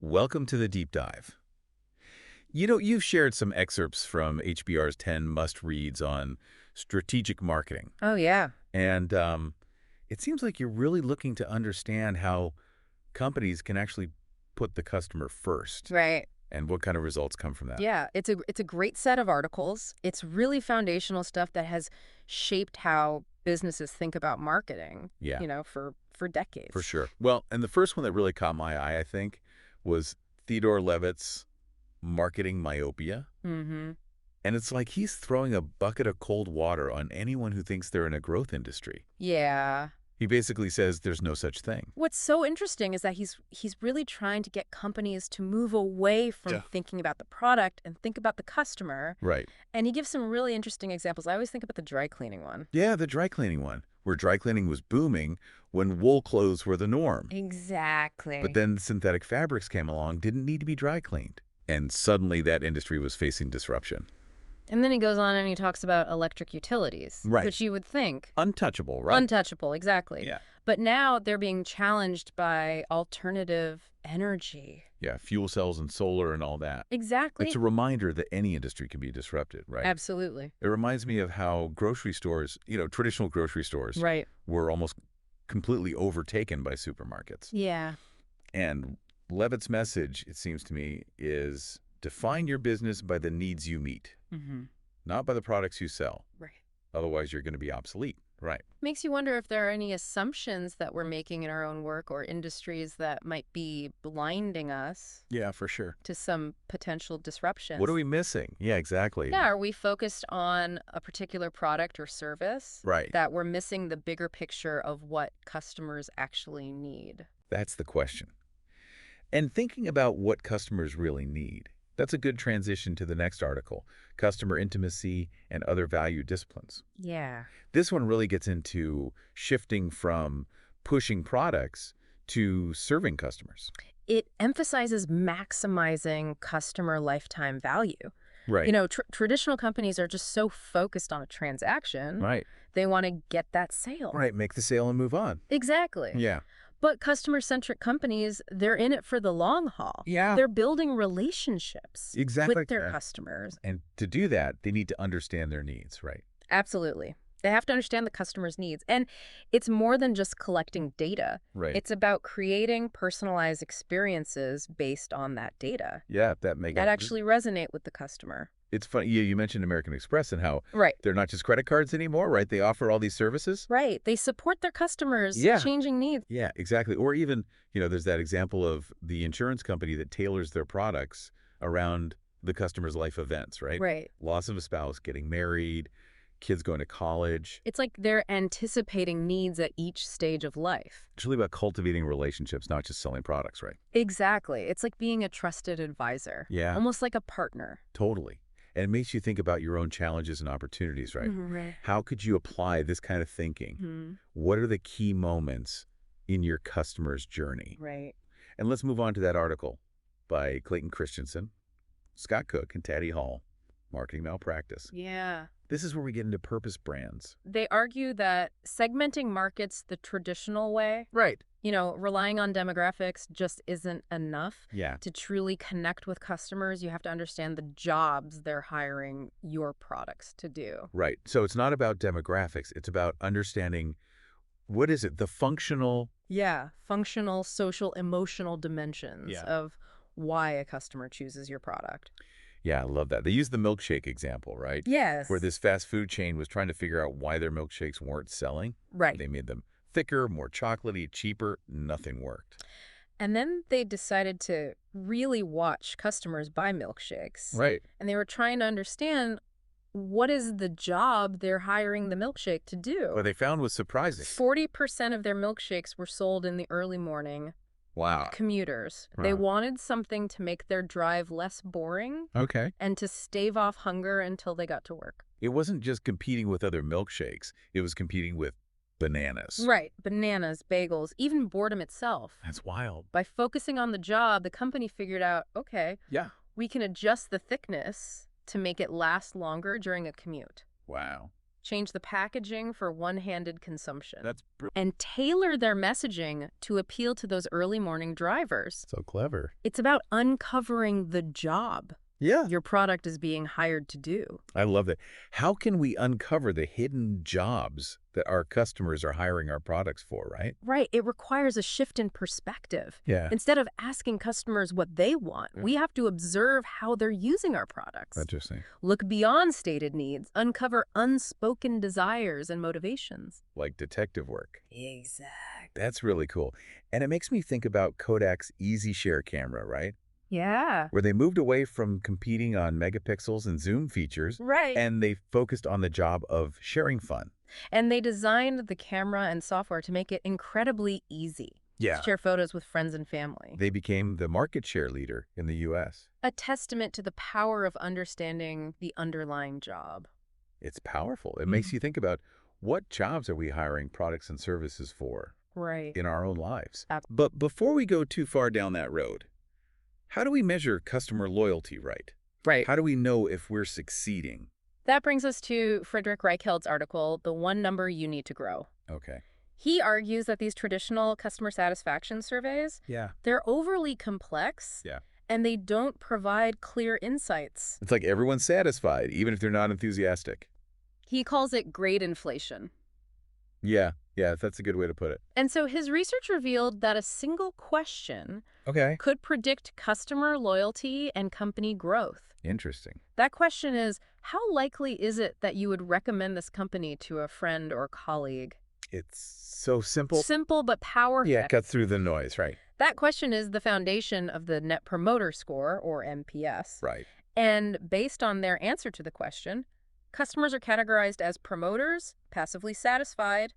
Welcome to the deep dive. You've shared some excerpts from HBR's 10 must-reads on strategic marketing. Oh, yeah. And it seems like you're really looking to understand how companies can actually put the customer first Right. and what kind of results come from that. Yeah, it's a great set of articles. It's really foundational stuff that has shaped how businesses think about marketing, Yeah, for for decades. sure. Well, and the first one that really caught my eye, I think, was Theodore Levitt's Marketing Myopia. Mm-hmm. And it's like he's throwing a bucket of cold water on anyone who thinks they're in a growth industry. Yeah. He basically says there's no such thing. What's so interesting is that he's really trying to get companies to move away from Yeah. thinking about the product and think about the customer. Right. And he gives some really interesting examples. I always think about the dry cleaning one. Yeah, the dry cleaning one, where dry cleaning was booming when wool clothes were the norm. But Exactly. then synthetic fabrics came along, didn't need to be dry cleaned. And suddenly that industry was facing disruption. And then he goes on and he talks about electric utilities, Right. which you would think Untouchable, right? untouchable, exactly. Yeah. But now they're being challenged by alternative energy. Yeah, fuel cells and solar and all that. Exactly. It's a reminder that any industry can be disrupted, right? Absolutely. It reminds me of how grocery stores, traditional grocery stores Right. were almost completely overtaken by supermarkets. Yeah. And Levitt's message, it seems to me, is define your business by the needs you meet, Mm-hmm. not by the products you sell. Right. Otherwise, you're going to be obsolete. Right. Makes you wonder if there are any assumptions that we're making in our own work or industries that might be blinding us Yeah, for sure. to some potential disruptions. What are we missing? Yeah, exactly. Yeah, are we focused on a particular product or service Right. that we're missing the bigger picture of what customers actually need? That's the question. And thinking about what customers really need, that's a good transition to the next article, customer intimacy and other value disciplines. Yeah. This one really gets into shifting from pushing products to serving customers. It emphasizes maximizing customer lifetime value. Right. Traditional companies are just so focused on a transaction. Right. They want to get that sale. Right. Make the sale and move on. Exactly. Yeah. But customer-centric companies, they're in it for the long haul. Yeah. They're building relationships Exactly. with their customers. And to do that, they need to understand their needs, right? Absolutely. They have to understand the customer's needs. And it's more than just collecting data. Right. It's about creating personalized experiences based on that data Yeah, that actually resonate with the customer. It's funny. You mentioned American Express and how Right. they're not just credit cards anymore, right? They offer all these services. Right. They support their customers' Yeah. changing needs. Yeah, exactly. Or even, there's that example of the insurance company that tailors their products around the customer's life events, right? Right. Loss of a spouse, getting married, kids going to college. It's like they're anticipating needs at each stage of life. It's really about cultivating relationships, not just selling products, right? Exactly. It's like being a trusted advisor. Yeah. Almost like a partner. Totally. And it makes you think about your own challenges and opportunities, right? Right. How could you apply this kind of thinking? What are the key moments in your customer's journey? Right. And let's move on to that article by Clayton Christensen, Scott Cook, and Taddy Hall, Marketing Malpractice. Yeah. This is where we get into purpose brands. They argue that segmenting markets the traditional way, Right. relying on demographics just isn't enough. Yeah. To truly connect with customers, you have to understand the jobs they're hiring your products to do. Right. So it's not about demographics. It's about understanding, what is it, the functional. Yeah. Functional, social, emotional dimensions Yeah. of why a customer chooses your product. Yeah, I love that. They use the milkshake example, right? Yes. Where this fast food chain was trying to figure out why their milkshakes weren't selling. Right. They made them thicker, more chocolatey, cheaper. Nothing worked. And then they decided to really watch customers buy milkshakes. Right. And they were trying to understand, what is the job they're hiring the milkshake to do? What they found was surprising. 40% of their milkshakes were sold in the early morning. Wow. Commuters. They Wow. wanted something to make their drive less boring Okay. and to stave off hunger until they got to work. It wasn't just competing with other milkshakes. It was competing with bananas. Right. Bananas, bagels, even boredom itself. That's wild. By focusing on the job, the company figured out, okay, Yeah. we can adjust the thickness to make it last longer during a commute. Wow. change the packaging for one-handed consumption, That's and tailor their messaging to appeal to those early morning drivers. so clever. It's about uncovering the job Yeah. your product is being hired to do. I love that. How can we uncover the hidden jobs that our customers are hiring our products for, right? Right, it requires a shift in perspective. Yeah. Instead of asking customers what they want, we have to observe how they're using our products. Interesting. Look beyond stated needs, uncover unspoken desires and motivations. Like detective work. Exactly. That's really cool. And it makes me think about Kodak's Easy Share camera, right? Yeah. Where they moved away from competing on megapixels and zoom features, Right. and they focused on the job of sharing fun. And they designed the camera and software to make it incredibly easy Yeah. to share photos with friends and family. They became the market share leader in the U.S. A testament to the power of understanding the underlying job. It's powerful. It makes you think about what jobs are we hiring products and services for Right. in our own lives. Ab- But before we go too far down that road, how do we measure customer loyalty right? Right. How do we know if we're succeeding? That brings us to Friedrich Reichheld's article, The One Number You Need to Grow. Okay. He argues that these traditional customer satisfaction surveys, Yeah. they're overly complex, Yeah. and they don't provide clear insights. It's like everyone's satisfied, even if they're not enthusiastic. He calls it grade inflation. Yeah. Yeah, that's a good way to put it. And so his research revealed that a single question Okay. could predict customer loyalty and company growth. Interesting. That question is, how likely is it that you would recommend this company to a friend or colleague? It's so simple. Simple but powerful. Yeah, cut through the noise, right? That question is the foundation of the Net Promoter Score, or NPS. Right. And based on their answer to the question, customers are categorized as promoters, passively satisfied,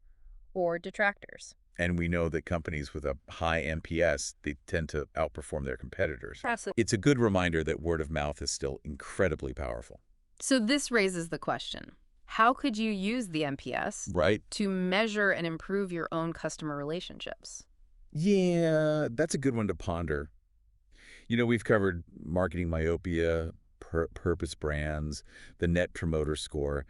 or detractors. And we know that companies with a high NPS, they tend to outperform their competitors. Absolutely. It's a good reminder that word of mouth is still incredibly powerful. So this raises the question, how could you use the NPS Right? to measure and improve your own customer relationships? Yeah, that's a good one to ponder. You know, we've covered marketing myopia, purpose brands, the Net Promoter Score.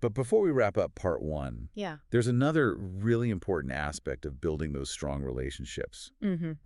But before we wrap up part one, Yeah. there's another really important aspect of building those strong relationships,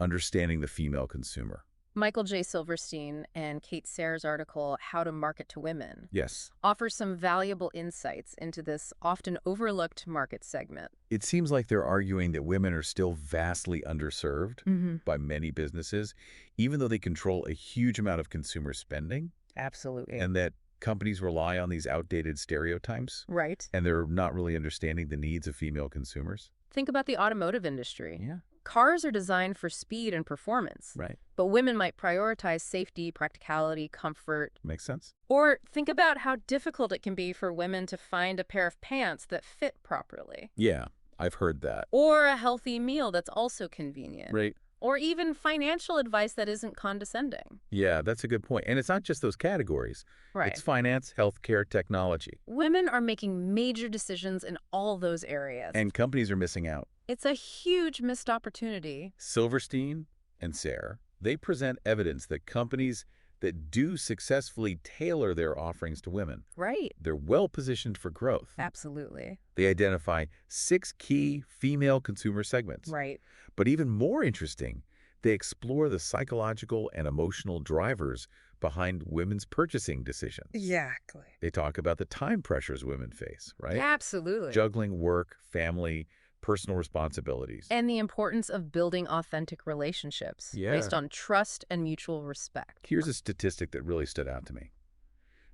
understanding the female consumer. Michael J. Silverstein and Kate Sayre's article, How to Market to Women, Yes. offers some valuable insights into this often overlooked market segment. It seems like they're arguing that women are still vastly underserved by many businesses, even though they control a huge amount of consumer spending, Absolutely. and that companies rely on these outdated stereotypes, Right. and they're not really understanding the needs of female consumers. Think about the automotive industry. Yeah. Cars are designed for speed and performance, Right. but women might prioritize safety, practicality, comfort. Makes sense? Or think about how difficult it can be for women to find a pair of pants that fit properly. Yeah, I've heard that. Or a healthy meal that's also convenient. Right. Or even financial advice that isn't condescending. Yeah, that's a good point. And it's not just those categories. Right. It's finance, healthcare, technology. Women are making major decisions in all those areas. And companies are missing out. It's a huge missed opportunity. Silverstein and Sayre, they present evidence that companies that do successfully tailor their offerings to women, Right. they're well positioned for growth. Absolutely. They identify 6 key female consumer segments. Right. But even more interesting, they explore the psychological and emotional drivers behind women's purchasing decisions. Exactly. They talk about the time pressures women face, right? Absolutely. Juggling work, family, personal responsibilities. And the importance of building authentic relationships based on trust and mutual respect. Here's a statistic that really stood out to me.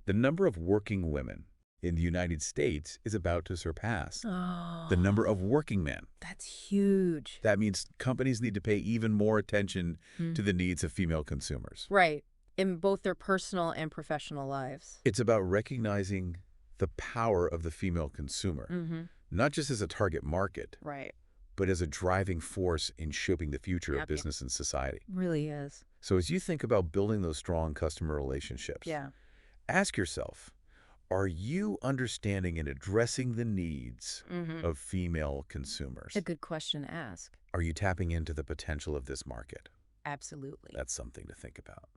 The number of working women in the United States is about to surpass the number of working men. That's huge. That means companies need to pay even more attention to the needs of female consumers. Right. In both their personal and professional lives. It's about recognizing the power of the female consumer, not just as a target market, Right. but as a driving force in shaping the future of business and society. Really is. So as you think about building those strong customer relationships, Yeah. ask yourself, are you understanding and addressing the needs of female consumers? A good question to ask. Are you tapping into the potential of this market? Absolutely. That's something to think about.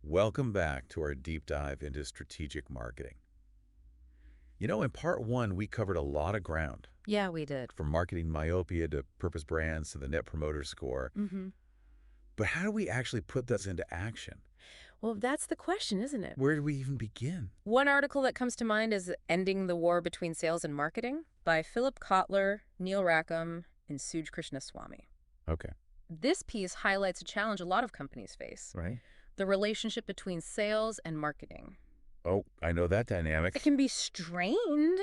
Welcome back to our deep dive into strategic marketing. In part one, we covered a lot of ground, Yeah, we did. from marketing myopia to purpose brands to the net promoter score. Mm-hmm. But how do we actually put this into action? Well, that's the question, isn't it? Where do we even begin? One article that comes to mind is Ending the War Between Sales and Marketing by Philip Kotler, Neil Rackham, and Suj Krishnaswamy. Okay. This piece highlights a challenge a lot of companies face, Right. the relationship between sales and marketing. Oh, I know that It dynamic. can be strained.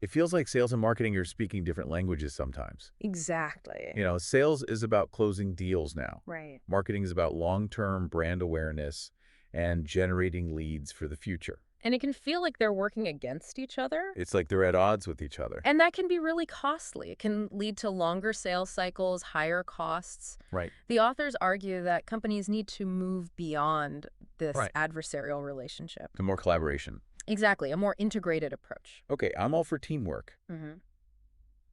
It feels like sales and marketing are speaking different languages sometimes. Exactly. Sales is about closing deals now. Right. Marketing is about long-term brand awareness and generating leads for the future. And it can feel like they're working against each other. It's like they're at odds with each other. And that can be really costly. It can lead to longer sales cycles, higher costs. Right. The authors argue that companies need to move beyond this Right. adversarial relationship. And more collaboration. Exactly, a more integrated approach. Okay, I'm all for teamwork. Mm-hmm.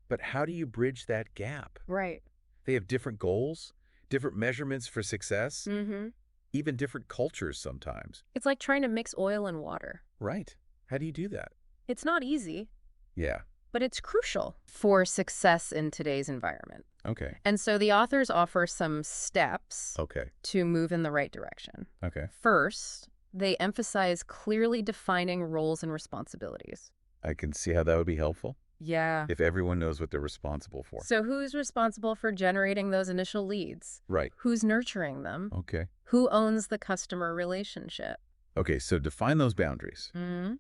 But how do you bridge that gap? Right. They have different goals, different measurements for success, Mm-hmm. even different cultures sometimes. It's like trying to mix oil and water. Right. How do you do that? It's not easy, Yeah. but it's crucial for success in today's environment. Okay. And so the authors offer some steps Okay. to move in the right direction. Okay. First, they emphasize clearly defining roles and responsibilities. I can see how that would be helpful Yeah. if everyone knows what they're responsible for. So who's responsible for generating those initial leads? Right. Who's nurturing them? Okay. Who owns the customer relationship? Okay, so define those boundaries. Mm-hmm.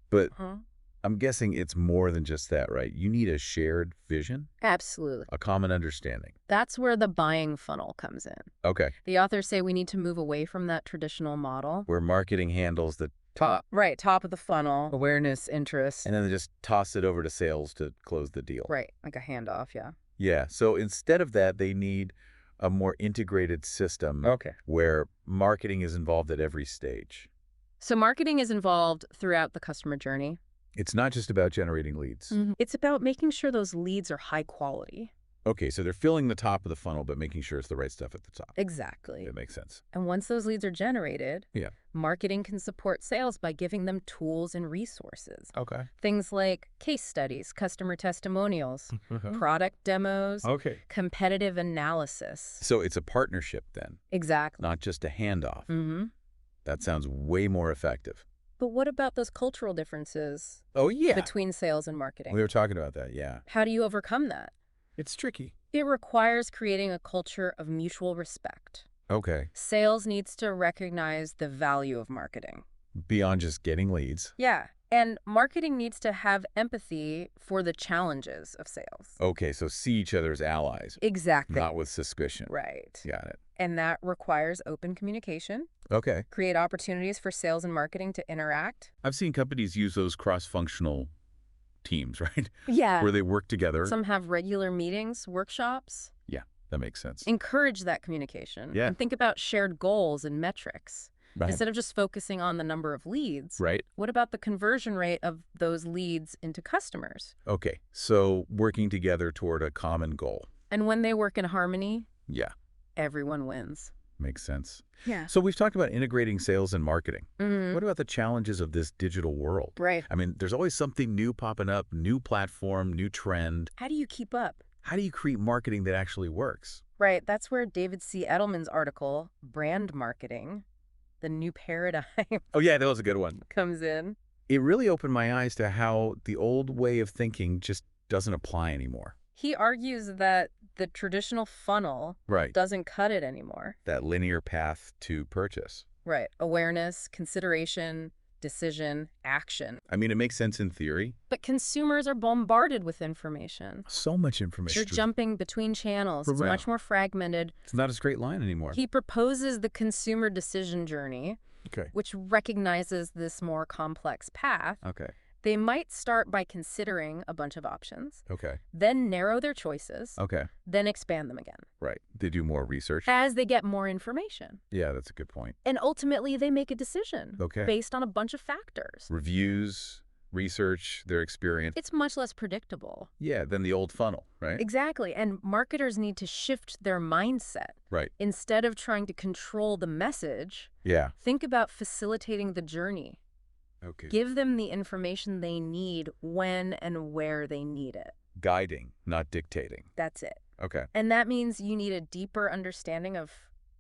But Huh? I'm guessing it's more than just that, right? You need a shared vision, Absolutely. a common understanding. That's where the buying funnel comes in. Okay. The authors say we need to move away from that traditional model. Where marketing handles the top, Right, top of the funnel, awareness, interest. and then they just toss it over to sales to close the deal. Right, like a handoff, yeah. Yeah, so instead of that, they need a more integrated system Okay. where marketing is involved at every stage. So marketing is involved throughout the customer journey. It's not just about generating leads. It's about making sure those leads are high quality. Okay, so they're filling the top of the funnel, but making sure it's the right stuff at the top. Exactly. That makes sense. And once those leads are generated, Yeah. marketing can support sales by giving them tools and resources. Okay. Things like case studies, customer testimonials, Mm-hmm. product demos, Okay. competitive analysis. So it's a partnership then, Exactly. not just a handoff. Mm-hmm. That sounds way more effective. But what about those cultural differences Oh, yeah. between sales and marketing? We were talking about that, yeah. How do you overcome that? It's tricky. It requires creating a culture of mutual respect. Okay. Sales needs to recognize the value of marketing. Beyond just getting leads. Yeah, and marketing needs to have empathy for the challenges of sales. Okay, so see each other as allies, Exactly. not with suspicion. Right. Got it. And that requires open communication, Okay. create opportunities for sales and marketing to interact. I've seen companies use those cross-functional teams, right? Yeah. Where they work together. Some have regular meetings, workshops. Yeah, that makes sense. Encourage that communication. Yeah. And think about shared goals and metrics. Right. Instead of just focusing on the number of leads, Right. what about the conversion rate of those leads into customers? Okay, so working together toward a common goal. And when they work in harmony, Yeah, everyone wins. makes sense. Yeah. So we've talked about integrating sales and marketing. Mm-hmm. What about the challenges of this digital world? Right. I mean, there's always something new popping up, new platform, new trend. How do you keep up? How do you create marketing that actually works? Right. That's where David C. Edelman's article, Brand Marketing, the New Paradigm, Oh, yeah, that was a good one. comes in. It really opened my eyes to how the old way of thinking just doesn't apply anymore. He argues that the traditional funnel Right. doesn't cut it anymore. That linear path to purchase. Right. Awareness, consideration, decision, action. I mean, it makes sense in theory. But consumers are bombarded with information. So much information. They're jumping between channels. It's Right. much more fragmented. It's not a straight line anymore. He proposes the consumer decision journey, Okay. which recognizes this more complex path. Okay. They might start by considering a bunch of options, Okay. then narrow their choices, Okay. then expand them again Right. They do more research. as they get more information. Yeah, that's a good point. And ultimately, they make a decision Okay. based on a bunch of factors. Reviews, research, their experience. It's much less predictable. Yeah, than the old funnel, right? Exactly. And marketers need to shift their mindset. Right. Instead of trying to control the message, Yeah. think about facilitating the journey. Okay. Give them the information they need when and where they need it. Guiding, not dictating. That's it. Okay. And that means you need a deeper understanding of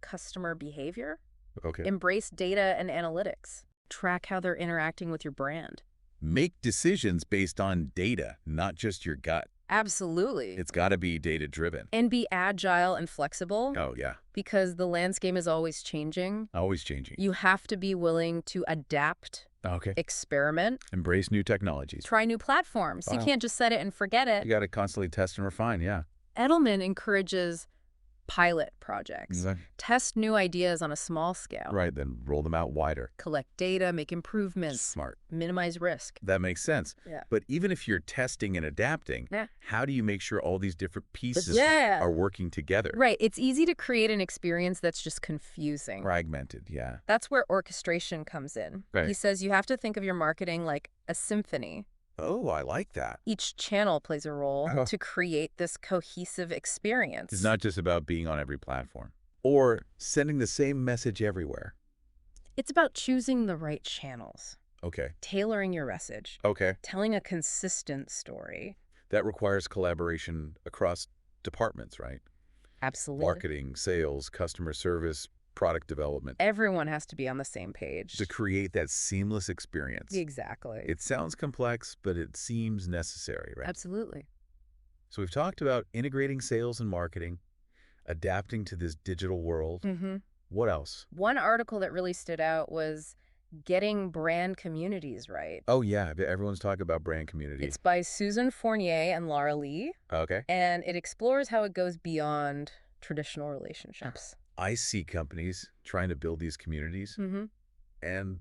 customer behavior. Okay. Embrace data and analytics. Track how they're interacting with your brand. Make decisions based on data, not just your gut. Absolutely. It's got to be data-driven. And be agile and flexible Oh, yeah. because the landscape is always changing. Always changing. You have to be willing to adapt, Okay. experiment, Embrace new technologies. try new platforms. You Wow. can't just set it and forget it. You got to constantly test and refine, yeah. Edelman encourages pilot projects. Exactly. Test new ideas on a small scale. Right, then roll them out wider. Collect data, make improvements, Smart. minimize risk. That makes sense. Yeah. But even if you're testing and adapting, Yeah. how do you make sure all these different pieces Yeah. are working together? Right. It's easy to create an experience that's just confusing. Fragmented, yeah. That's where orchestration comes in. Right. He says you have to think of your marketing like a symphony. Oh, I like that. Each channel plays a role Oh. to create this cohesive experience. It's not just about being on every platform or sending the same message everywhere. It's about choosing the right channels, Okay. tailoring your message, Okay. telling a consistent story. That requires collaboration across departments, right? Absolutely. Marketing, sales, customer service, product development Everyone has to be on the same page. to create that seamless experience. Exactly. It sounds complex, but it seems necessary, right? Absolutely. So we've talked about integrating sales and marketing, adapting to this digital world. Mm-hmm. What else? One article that really stood out was getting brand communities right. Oh, yeah. Everyone's talking about brand community. It's by Susan Fournier and Laura Lee, Okay. and it explores how it goes beyond traditional relationships. I see companies trying to build these communities, Mm-hmm. and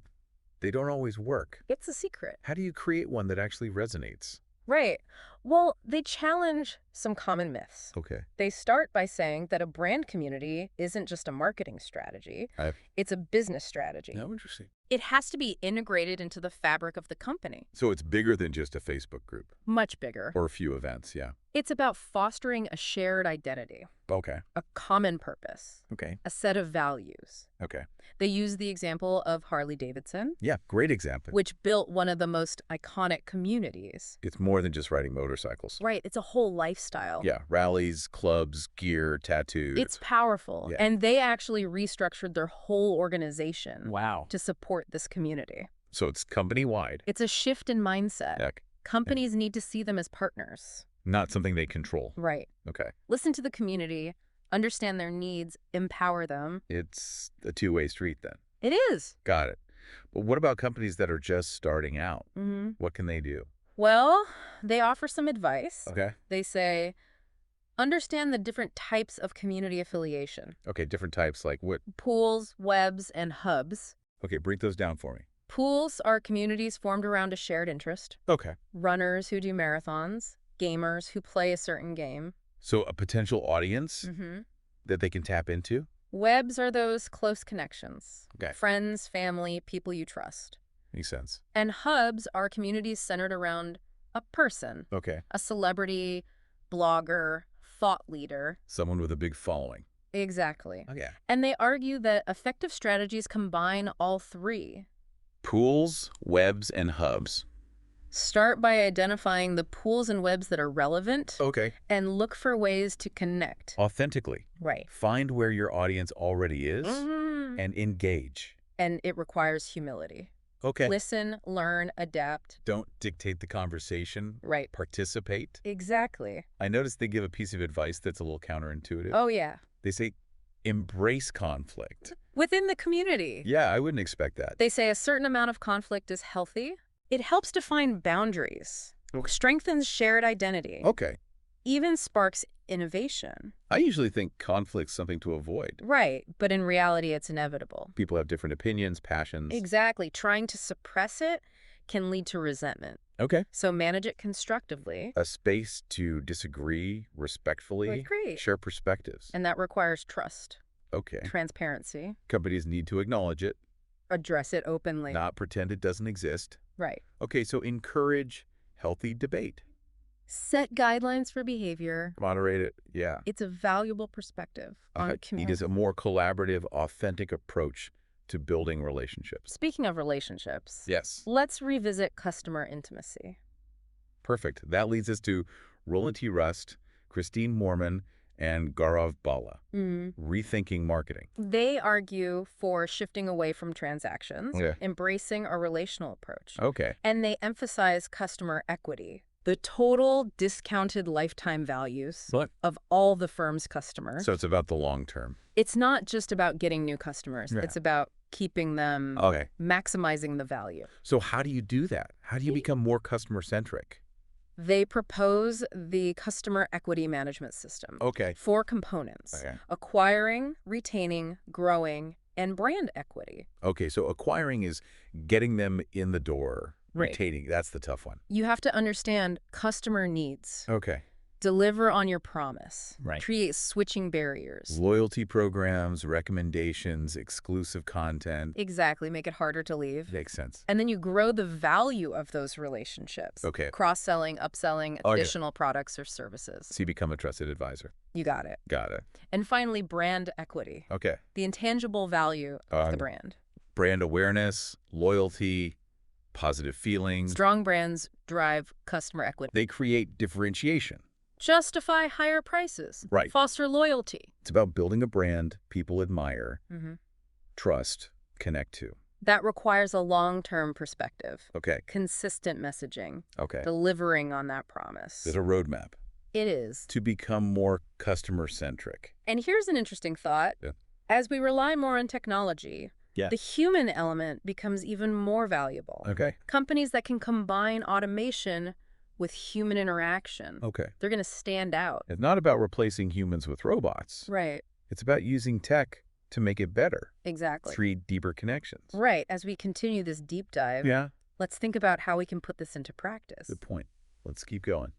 they don't always work. It's a secret. How do you create one that actually resonates? Right. Well, they challenge some common myths. Okay. They start by saying that a brand community isn't just a marketing strategy, it's a business strategy. No, interesting. It has to be integrated into the fabric of the company. So it's bigger than just a Facebook group Much bigger. or a few events, yeah. It's about fostering a shared identity, Okay. a common purpose, Okay. a set of values. Okay. They use the example of Harley-Davidson, Yeah, great example. which built one of the most iconic communities. It's more than just riding motorcycles. Right, it's a whole lifestyle. Yeah, rallies, clubs, gear, tattoos. It's powerful. Yeah. And they actually restructured their whole organization Wow. to support this community. So it's company-wide. It's a shift in mindset. Heck. Companies need to see them as partners. Not something they control. Right. Okay. Listen to the community, understand their needs, empower them. It's a two-way street then. It is. Got it. But what about companies that are just starting out? Mm-hmm. What can they do? Well, they offer some advice. Okay. They say, understand the different types of community affiliation. Okay, different types like what? Pools, webs, and hubs. Okay, break those down for me. Pools are communities formed around a shared interest. Okay. Runners who do marathons, gamers who play a certain game. So a potential audience Mm-hmm. that they can tap into? Webs are those close connections. Okay. Friends, family, people you trust. Makes sense. And hubs are communities centered around a person, Okay. a celebrity, blogger, thought leader. Someone with a big following. Exactly. Okay. And they argue that effective strategies combine all three. Pools, webs, and hubs. Start by identifying the pools and webs that are relevant Okay. and look for ways to connect. Authentically. Right. Find where your audience already is Mhm. and engage. And it requires humility. Okay. Listen, learn, adapt. Don't dictate the conversation. Right. Participate. Exactly. I noticed they give a piece of advice that's a little counterintuitive. Oh, yeah. They say, embrace conflict. Within the community. Yeah, I wouldn't expect that. They say a certain amount of conflict is healthy. It helps define boundaries, strengthens shared identity, Okay. even sparks innovation. I usually think conflict's something to avoid. Right, but in reality, it's inevitable. People have different opinions, passions. Exactly. Trying to suppress it can lead to resentment. Okay. So manage it constructively. A space to disagree respectfully. Agree. Share perspectives. And that requires trust, Okay. transparency, Companies need to acknowledge it, address it openly. not pretend it doesn't exist. Right. Okay, so encourage healthy debate. Set guidelines for behavior. Moderate it, yeah. It's a valuable perspective on Need community. is a more collaborative, authentic approach to building relationships. Speaking of relationships, Yes. let's revisit customer intimacy. Perfect. That leads us to Roland T. Rust, Christine Mormon, and Gaurav Bala, Rethinking Marketing. They argue for shifting away from transactions, Yeah. embracing a relational approach, Okay. and they emphasize customer equity, the total discounted lifetime values But of all the firm's customers. so it's about the long term. It's not just about getting new customers. Yeah. It's about keeping them, Okay. maximizing the value. So how do you do that? How do you become more customer-centric? They propose the customer equity management system. Okay. 4 components: Okay. acquiring, retaining, growing, and brand equity. Okay, so acquiring is getting them in the door. Right. Retaining, that's the tough one. You have to understand customer needs, Okay. deliver on your promise, Right. create switching barriers. Loyalty programs, recommendations, exclusive content. Exactly, make it harder to leave. Makes sense. And then you grow the value of those relationships. Okay. Cross-selling, upselling, Okay. additional products or services. So you become a trusted advisor. You got it. Got it. And finally, brand equity, Okay. the intangible value of the brand. Brand awareness, loyalty, positive feelings. Strong brands drive customer equity. They create differentiation. Justify higher prices. Right. Foster loyalty. It's about building a brand people admire, trust, connect to. That requires a long-term perspective, Okay. consistent messaging, Okay. delivering on that promise. There's a roadmap It is. to become more customer-centric. And here's an interesting thought. Yeah. As we rely more on technology, Yeah. the human element becomes even more valuable. Okay. Companies that can combine automation with human interaction, Okay. they're going to stand out. It's not about replacing humans with robots. Right. It's about using tech to make it better, Exactly. create deeper connections. Right. As we continue this deep dive, Yeah. let's think about how we can put this into practice. Good point. Let's keep going.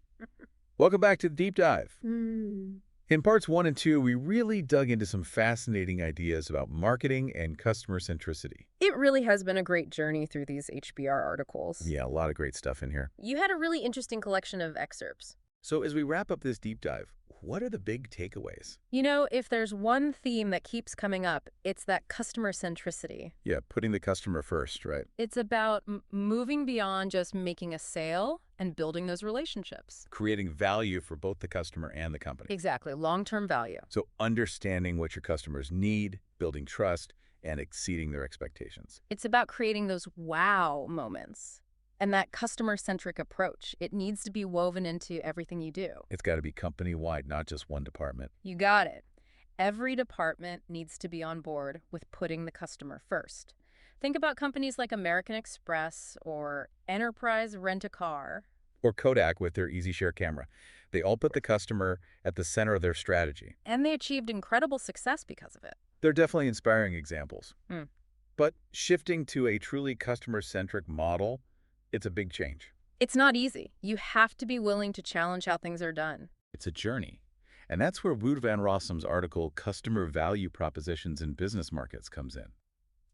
Welcome back to the Deep Dive. In parts 1 and 2, we really dug into some fascinating ideas about marketing and customer centricity. It really has been a great journey through these HBR articles. Yeah, a lot of great stuff in here. You had a really interesting collection of excerpts. So as we wrap up this deep dive, what are the big takeaways? You know, if there's one theme that keeps coming up, it's that customer centricity. Yeah, putting the customer first, right? It's about moving beyond just making a sale and building those relationships. Creating value for both the customer and the company. Exactly, long-term value. So understanding what your customers need, building trust, and exceeding their expectations. It's about creating those wow moments. And that customer-centric approach, it needs to be woven into everything you do. It's got to be company-wide, not just one department. You got it. Every department needs to be on board with putting the customer first. Think about companies like American Express or Enterprise Rent-A-Car. Or Kodak with their EasyShare camera. They all put the customer at the center of their strategy. And they achieved incredible success because of it. They're definitely inspiring examples. Hmm. But shifting to a truly customer-centric model, it's a big change. It's not easy. You have to be willing to challenge how things are done. It's a journey. And that's where Wood Van Rossum's article, Customer Value Propositions in Business Markets, comes in.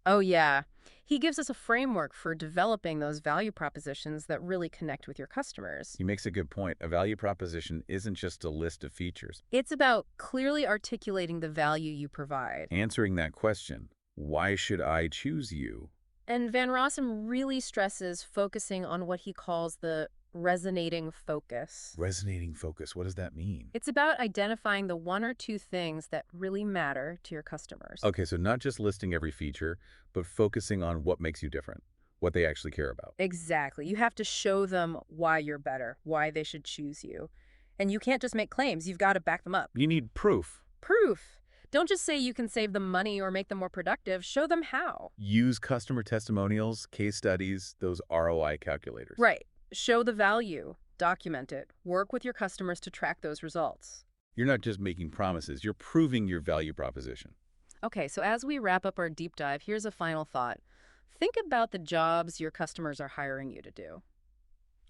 Oh, yeah. He gives us a framework for developing those value propositions that really connect with your customers. He makes a good point. A value proposition isn't just a list of features. It's about clearly articulating the value you provide. Answering that question, why should I choose you? And Van Rossum really stresses focusing on what he calls the resonating focus. Resonating focus, what does that mean? It's about identifying the 1 or 2 things that really matter to your customers. Okay, so not just listing every feature, but focusing on what makes you different, what they actually care about. Exactly. You have to show them why you're better, why they should choose you. And you can't just make claims. You've got to back them up. You need proof. Proof. Don't just say you can save them money or make them more productive. Show them how. Use customer testimonials, case studies, those ROI calculators. Right. Show the value. Document it. Work with your customers to track those results. You're not just making promises, you're proving your value proposition. Okay, so as we wrap up our deep dive, here's a final thought. Think about the jobs your customers are hiring you to do.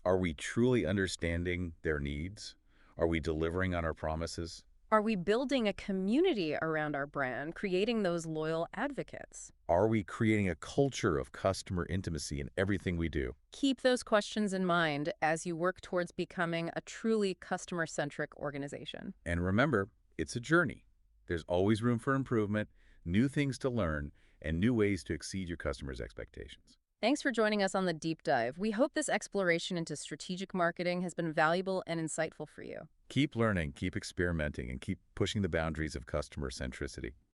Are we truly understanding their needs? Are we delivering on our promises? Are we building a community around our brand, creating those loyal advocates? Are we creating a culture of customer intimacy in everything we do? Keep those questions in mind as you work towards becoming a truly customer-centric organization. And remember, it's a journey. There's always room for improvement, new things to learn, and new ways to exceed your customers' expectations. Thanks for joining us on the deep dive. We hope this exploration into strategic marketing has been valuable and insightful for you. Keep learning, keep experimenting, and keep pushing the boundaries of customer centricity.